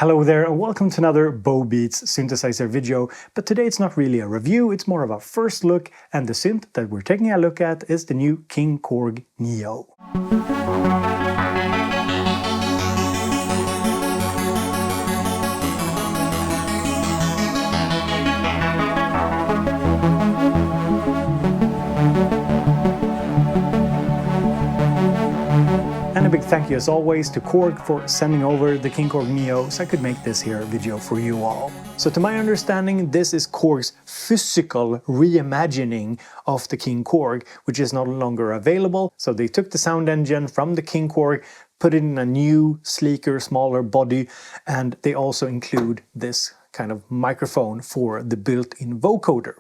Hello there and welcome to another Bobeats synthesizer video, but today it's not really a review, it's more of a first look, and the synth that we're taking a look at is the new King Korg NEO. And a big thank you as always to Korg for sending over the King Korg NEO so I could make this here video for you all. So to my understanding, this is Korg's physical reimagining of the King Korg, which is no longer available. So they took the sound engine from the King Korg, put it in a new, sleeker, smaller body, and they also include this kind of microphone for the built-in vocoder.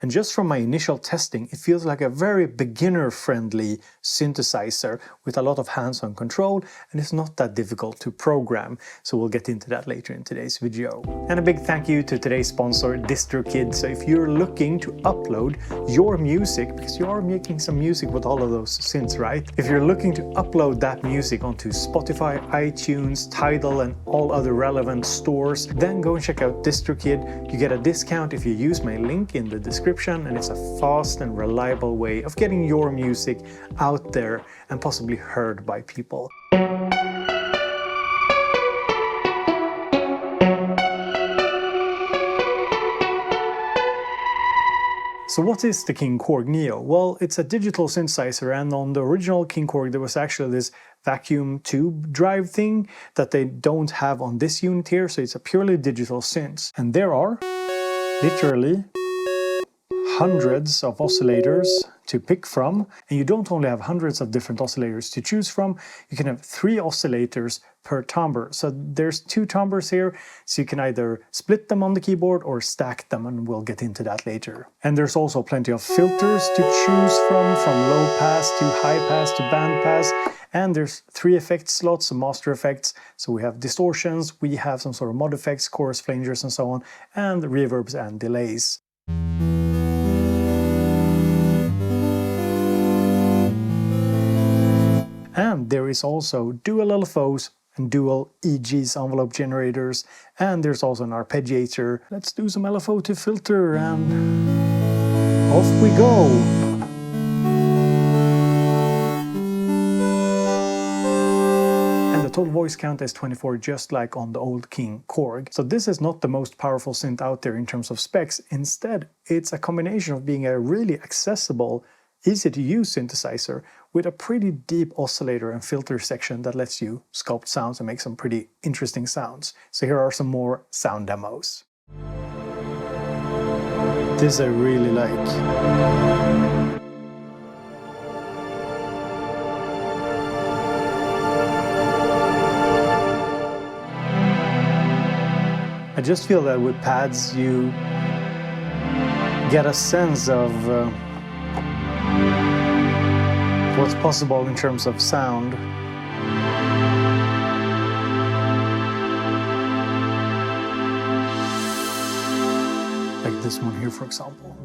And just from my initial testing, it feels like a very beginner-friendly synthesizer with a lot of hands-on control, and it's not that difficult to program. So we'll get into that later in today's video. And a big thank you to today's sponsor, DistroKid. So if you're looking to upload your music, because you are making some music with all of those synths, right? If you're looking to upload that music onto Spotify, iTunes, Tidal, and all other relevant stores, then go and check out DistroKid. You get a discount if you use my link in the description, and it's a fast and reliable way of getting your music out there and possibly heard by people. So what is the King Korg NEO? Well, it's a digital synthesizer, and on the original King Korg there was actually this vacuum tube drive thing that they don't have on this unit here, so it's a purely digital synth. And there are literally hundreds of oscillators to pick from, and you don't only have hundreds of different oscillators to choose from, you can have 3 oscillators per timbre. So there's 2 timbres here, so you can either split them on the keyboard or stack them, and we'll get into that later. And there's also plenty of filters to choose from low pass to high pass to band pass. And there's 3 effect slots, some master effects. So we have distortions, we have some sort of mod effects, chorus flangers and so on, and reverbs and delays. And there is also dual LFOs and dual EGs, envelope generators, and there's also an arpeggiator. Let's do some LFO to filter, and off we go! And the total voice count is 24, just like on the old King Korg. So this is not the most powerful synth out there in terms of specs. Instead, it's a combination of being a really accessible, easy to use synthesizer with a pretty deep oscillator and filter section that lets you sculpt sounds and make some pretty interesting sounds. So here are some more sound demos. This I really like. I just feel that with pads you get a sense of what's possible in terms of sound. Like this one here, for example.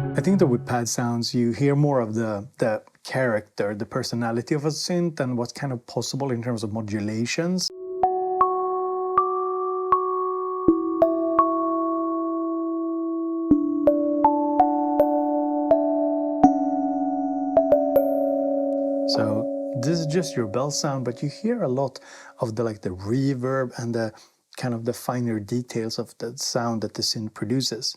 I think that with pad sounds you hear more of the character, the personality of a synth and what's kind of possible in terms of modulations. So this is just your bell sound, but you hear a lot of the reverb and the kind of the finer details of the sound that the synth produces.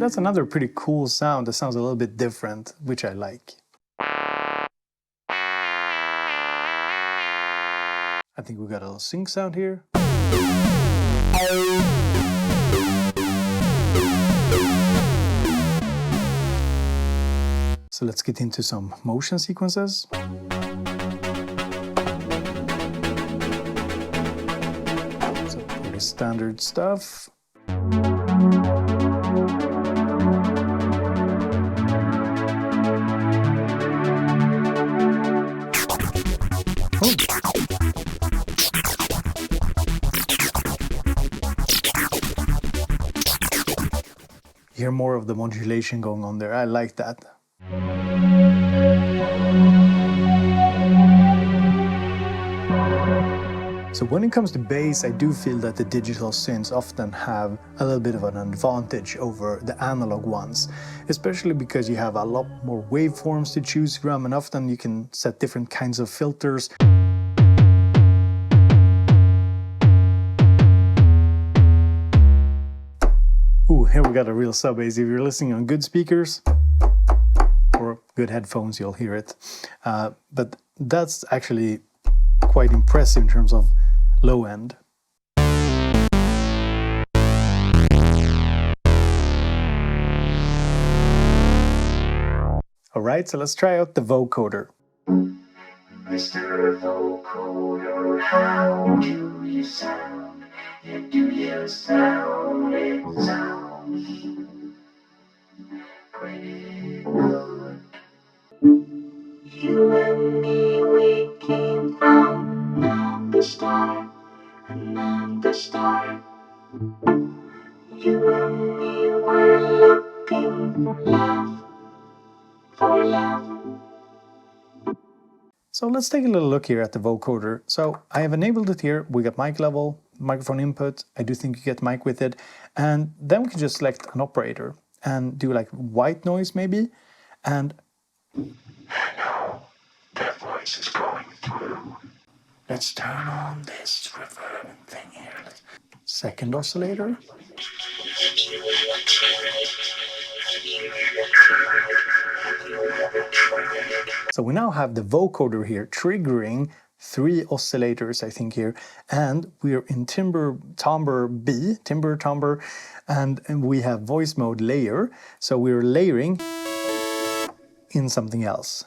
that's another pretty cool sound that sounds a little bit different, which I like. I think we got a little sync sound here. So let's get into some motion sequences. So pretty standard stuff. Hear more of the modulation going on there. I like that. So when it comes to bass, I do feel that the digital synths often have a little bit of an advantage over the analog ones, especially because you have a lot more waveforms to choose from, and often you can set different kinds of filters. Ooh, here we got a real sub bass. If you're listening on good speakers or good headphones, you'll hear it. But that's actually quite impressive in terms of low end. Alright, so let's try out the vocoder. Mr. Vocoder, how do you sound? Do you sound? It sounds pretty good. You and me, we came from the start, and the start. You and me were looking for love. So let's take a little look here at the vocoder. So I have enabled it here. We got mic level, microphone input. I do think you get mic with it. And then we can just select an operator and do like white noise maybe. And Hello, that voice is going through. Let's turn on this reverb thing here. second oscillator. So we now have the vocoder here triggering 3 oscillators, I think here, and we're in timbre B, timbre, and we have voice mode layer, so we're layering in something else.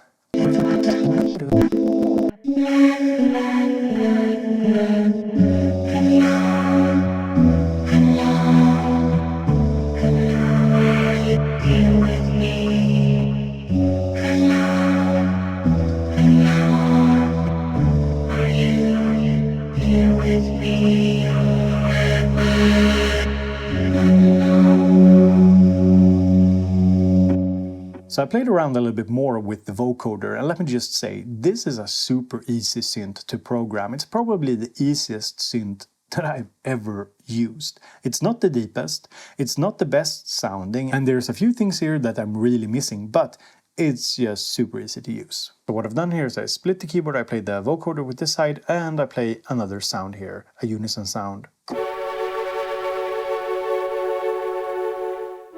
So I played around a little bit more with the vocoder, and let me just say, this is a super easy synth to program. It's probably the easiest synth that I've ever used. It's not the deepest, it's not the best sounding, and there's a few things here that I'm really missing, but it's just super easy to use. So what I've done here is I split the keyboard, I play the vocoder with this side, and I play another sound here, a unison sound.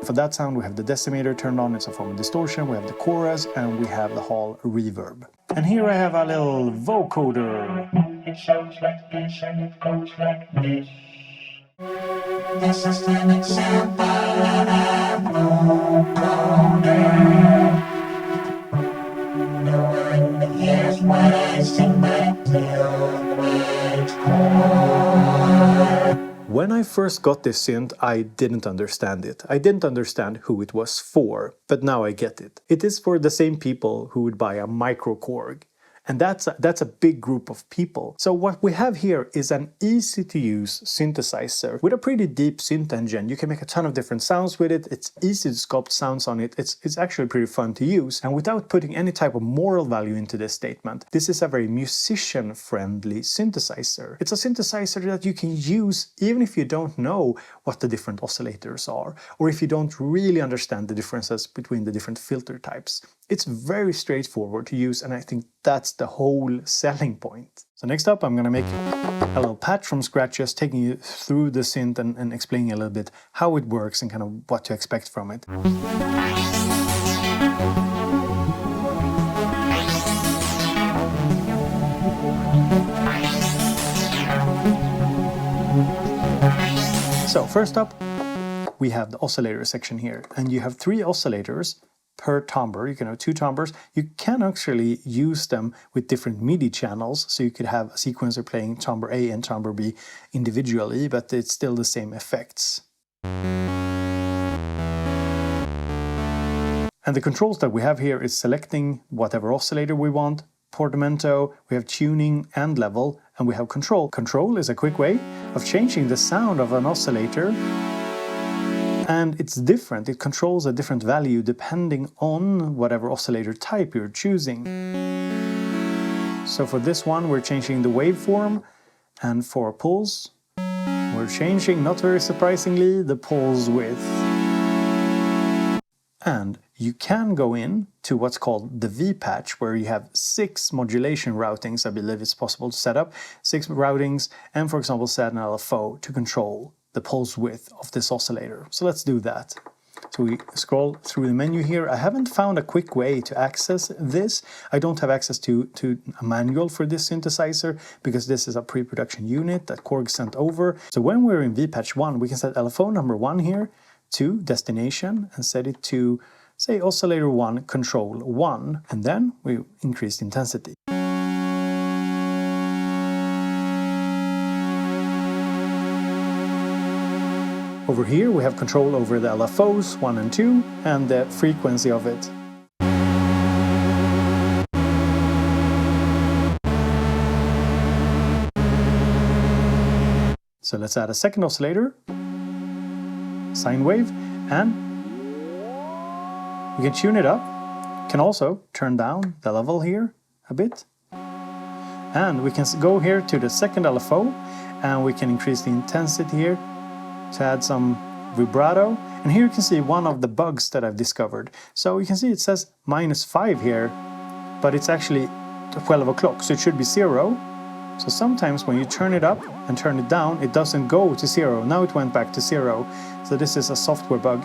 For that sound we have the decimator turned on, it's a form of distortion, we have the chorus, and we have the hall reverb. And here I have a little vocoder. It sounds like this and it goes like this. This is an example of a vocoder. No one hears what I sing, but till it's chord. When I first got this synth, I didn't understand it. I didn't understand who it was for, but now I get it. It is for the same people who would buy a micro Korg. And that's a big group of people. So what we have here is an easy to use synthesizer with a pretty deep synth engine. You can make a ton of different sounds with it. It's easy to sculpt sounds on it. It's actually pretty fun to use. And without putting any type of moral value into this statement, this is a very musician-friendly synthesizer. It's a synthesizer that you can use even if you don't know what the different oscillators are, or if you don't really understand the differences between the different filter types. It's very straightforward to use, and I think that's the whole selling point. So next up, I'm gonna make a little patch from scratch, just taking you through the synth and explaining a little bit how it works and kind of what to expect from it. So first up, we have the oscillator section here, and you have 3 oscillators per timbre. You can have 2 timbres. You can actually use them with different MIDI channels, so you could have a sequencer playing timbre A and timbre B individually, but it's still the same effects. And the controls that we have here is selecting whatever oscillator we want, portamento, we have tuning and level, and we have control. Control is a quick way of changing the sound of an oscillator, and it's different. It controls a different value depending on whatever oscillator type you're choosing. So for this one, we're changing the waveform, and for pulse, we're changing, not very surprisingly, the pulse width. And you can go in to what's called the V-patch, where you have 6 modulation routings. I believe it's possible to set up 6 routings, and for example set an LFO to control the pulse width of this oscillator. So let's do that. So we scroll through the menu here. I haven't found a quick way to access this. I don't have access to a manual for this synthesizer, because this is a pre-production unit that Korg sent over. So when we're in V-patch 1, we can set LFO number 1 here to destination and set it to, say, oscillator 1, control 1, and then we increase intensity. Over here we have control over the LFOs 1 and 2 and the frequency of it. So let's add a second oscillator, sine wave, and we can tune it up. Can also turn down the level here a bit. And we can go here to the second LFO, and we can increase the intensity here to add some vibrato. And here you can see one of the bugs that I've discovered. So you can see it says -5 here, but it's actually 12 o'clock, so it should be 0. So sometimes when you turn it up and turn it down, it doesn't go to 0. Now it went back to 0. So this is a software bug.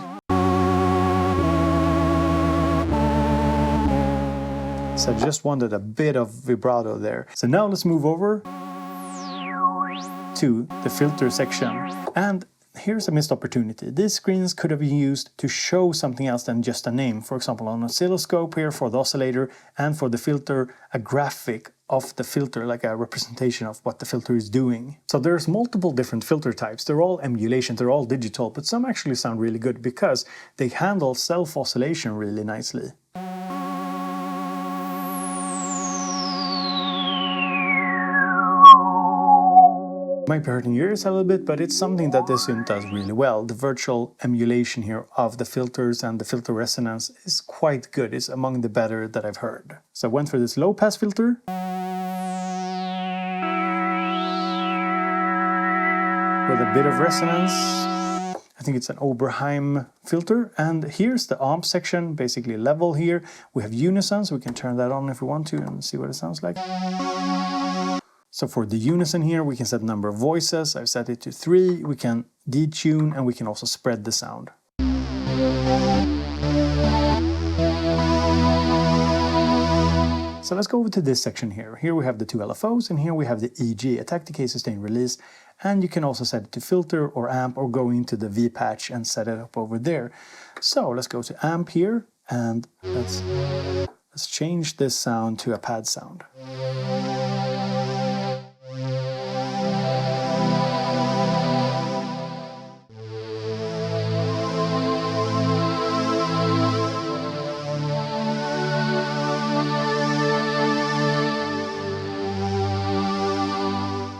So I just wanted a bit of vibrato there. So now let's move over to the filter section. And here's a missed opportunity. These screens could have been used to show something else than just a name. For example, on oscilloscope here for the oscillator, and for the filter, a graphic of the filter, like a representation of what the filter is doing. So there's multiple different filter types. They're all emulation, they're all digital, but some actually sound really good because they handle self-oscillation really nicely. Might be hurting your ears a little bit, but it's something that this synth does really well. The virtual emulation here of the filters and the filter resonance is quite good. It's among the better that I've heard. So I went for this low-pass filter. With a bit of resonance. I think it's an Oberheim filter. And here's the amp section, basically level here. We have unison, so we can turn that on if we want to and see what it sounds like. So for the unison here, we can set number of voices. I've set it to 3. We can detune, and we can also spread the sound. So let's go over to this section here. Here we have the 2 LFOs, and here we have the EG, attack, decay, sustain, release. And you can also set it to filter or amp, or go into the V-patch and set it up over there. So let's go to amp here, and let's change this sound to a pad sound.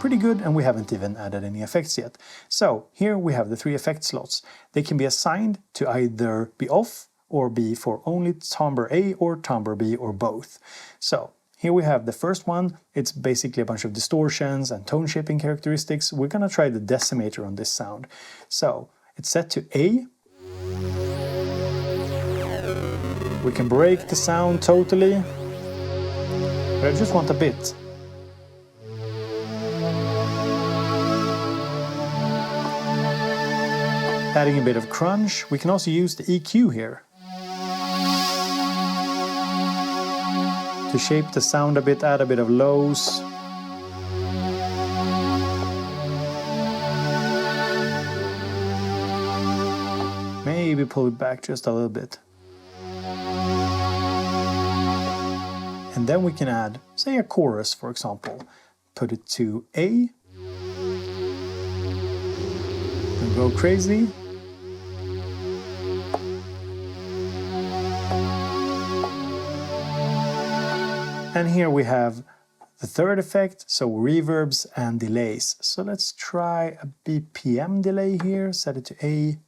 Pretty good, and we haven't even added any effects yet. So here we have the 3 effect slots. They can be assigned to either be off or be for only timbre A or timbre B or both. So here we have the first one. It's basically a bunch of distortions and tone shaping characteristics. We're gonna try the decimator on this sound. So it's set to A. We can break the sound totally. but I just want a bit. Adding a bit of crunch. We can also use the EQ here to shape the sound a bit, add a bit of lows. Maybe pull it back just a little bit. And then we can add, say, a chorus, for example. Put it to A. And go crazy. And here we have the third effect, so reverbs and delays. So let's try a BPM delay here, set it to A.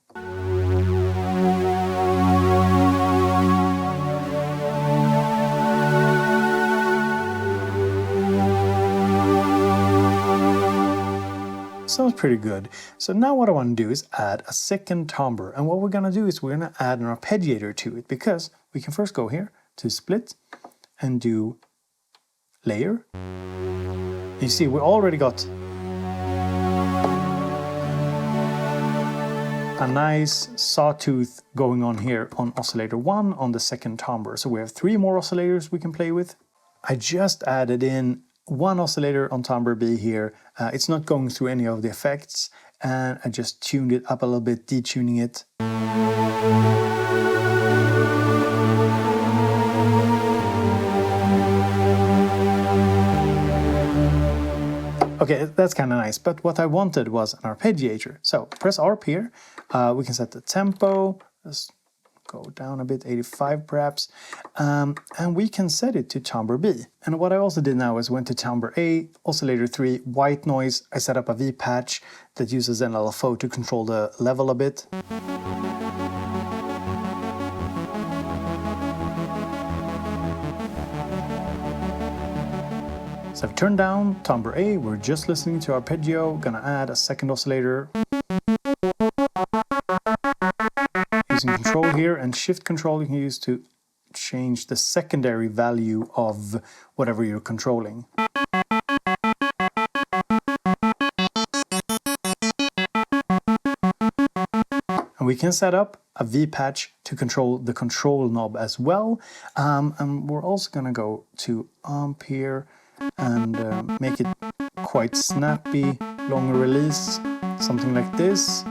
Sounds pretty good. So now what I want to do is add a second timbre. And what we're going to do is we're going to add an arpeggiator to it, because we can first go here to split and do layer. You see, we already got a nice sawtooth going on here on oscillator 1 on the second timbre. So we have 3 more oscillators we can play with. I just added in 1 oscillator on timbre B here. It's not going through any of the effects, and I just tuned it up a little bit, detuning it. Okay, that's kind of nice, but what I wanted was an arpeggiator. So press ARP here, we can set the tempo, let's go down a bit, 85 perhaps, and we can set it to timbre B. And what I also did now is went to timbre A, oscillator 3, white noise. I set up a V patch that uses an LFO to control the level a bit. So I've turned down timbre A, we're just listening to arpeggio, gonna add a second oscillator. Using control here, and shift control you can use to change the secondary value of whatever you're controlling. And we can set up a V patch to control the control knob as well. And we're also gonna go to amp here and make it quite snappy, longer release, something like this.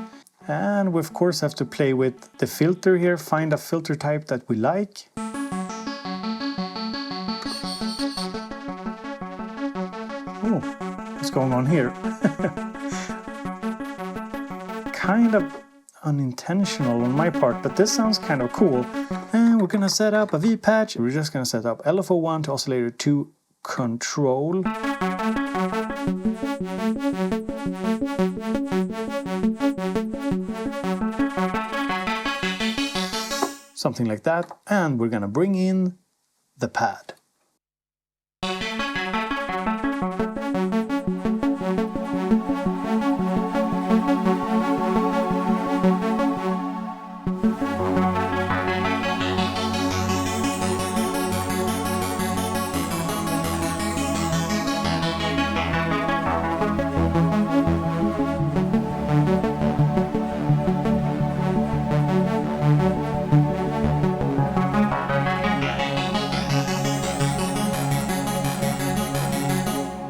And we of course have to play with the filter here, find a filter type that we like. Oh, what's going on here? Kind of unintentional on my part, but this sounds kind of cool. And we're gonna set up a V patch. We're just gonna set up LFO1 to oscillator 2 control. Something like that, and we're gonna bring in the pad.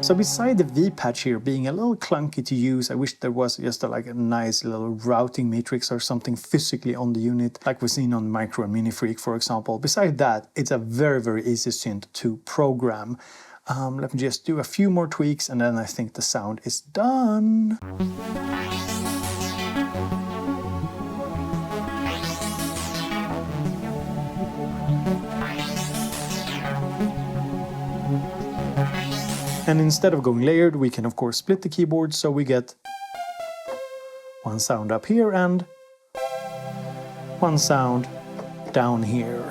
So beside the V patch here being a little clunky to use, I wish there was just a nice little routing matrix or something physically on the unit, like we've seen on Micro and Mini Freak, for example. Beside that, it's a very, very easy synth to program. Let me just do a few more tweaks and then I think the sound is done. And instead of going layered, we can of course split the keyboard, so we get one sound up here and one sound down here.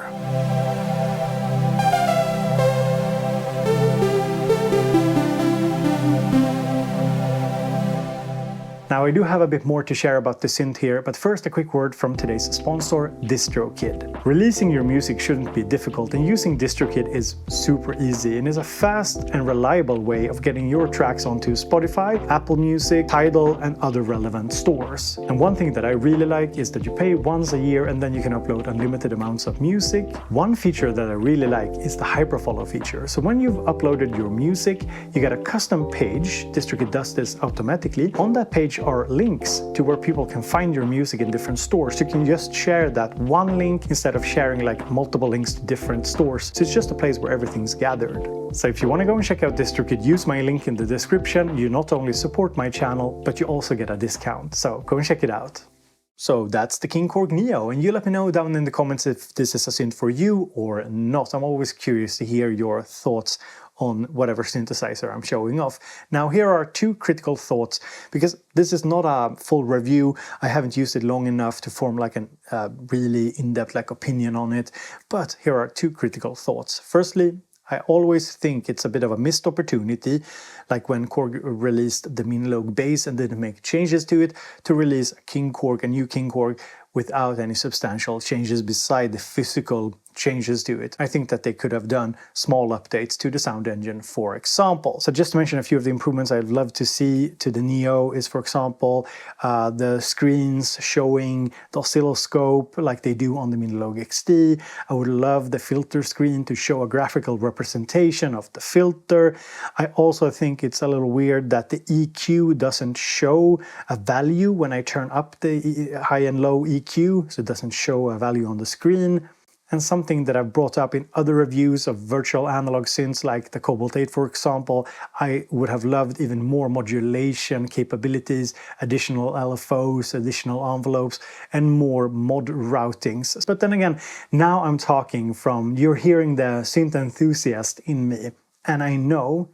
Now I do have a bit more to share about the synth here, but first a quick word from today's sponsor, DistroKid. Releasing your music shouldn't be difficult, and using DistroKid is super easy and is a fast and reliable way of getting your tracks onto Spotify, Apple Music, Tidal and other relevant stores. And one thing that I really like is that you pay once a year and then you can upload unlimited amounts of music. One feature that I really like is the hyperfollow feature. So when you've uploaded your music, you get a custom page. DistroKid does this automatically. On that page are links to where people can find your music in different stores. You can just share that one link instead of sharing like multiple links to different stores. So it's just a place where everything's gathered. So if you want to go and check out DistroKid, use my link in the description. You not only support my channel, but you also get a discount. So go and check it out. So that's the King Korg NEO, and you let me know down in the comments if this is a synth for you or not. I'm always curious to hear your thoughts on whatever synthesizer I'm showing off. Now here are two critical thoughts, because this is not a full review. I haven't used it long enough to form like a really in-depth like opinion on it, but here are two critical thoughts. Firstly, I always think it's a bit of a missed opportunity, like when Korg released the Minilogue bass and didn't make changes to it, to release a King Korg, a new King Korg, without any substantial changes beside the physical changes to it. I think that they could have done small updates to the sound engine, for example. So just to mention a few of the improvements I'd love to see to the NEO is, for example, the screens showing the oscilloscope like they do on the Minilogue XD. I would love the filter screen to show a graphical representation of the filter. I also think it's a little weird that the EQ doesn't show a value when I turn up the high and low EQ, so it doesn't show a value on the screen. And something that I've brought up in other reviews of virtual analog synths like the Cobalt 8, for example, I would have loved even more modulation capabilities, additional LFOs, additional envelopes, and more mod routings. But then again, now I'm talking from, you're hearing the synth enthusiast in me, and I know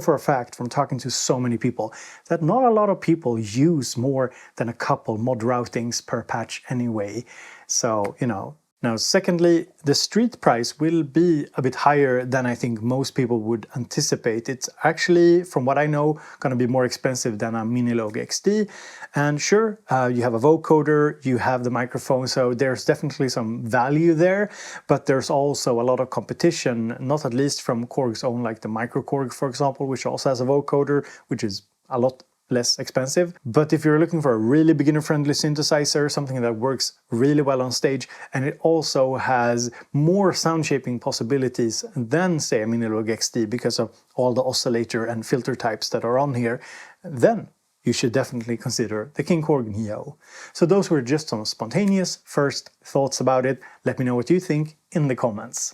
for a fact from talking to so many people that not a lot of people use more than a couple mod routings per patch anyway. So, you know. Now, secondly, the street price will be a bit higher than I think most people would anticipate. It's actually, from what I know, going to be more expensive than a Minilogue XD. And sure, you have a vocoder, you have the microphone, so there's definitely some value there. But there's also a lot of competition, not at least from Korg's own, like the Micro Korg, for example, which also has a vocoder, which is a lot less expensive. But if you're looking for a really beginner-friendly synthesizer, something that works really well on stage, and it also has more sound shaping possibilities than, say, a Minilogue XD because of all the oscillator and filter types that are on here, then you should definitely consider the King Korg NEO. So those were just some spontaneous first thoughts about it. Let me know what you think in the comments.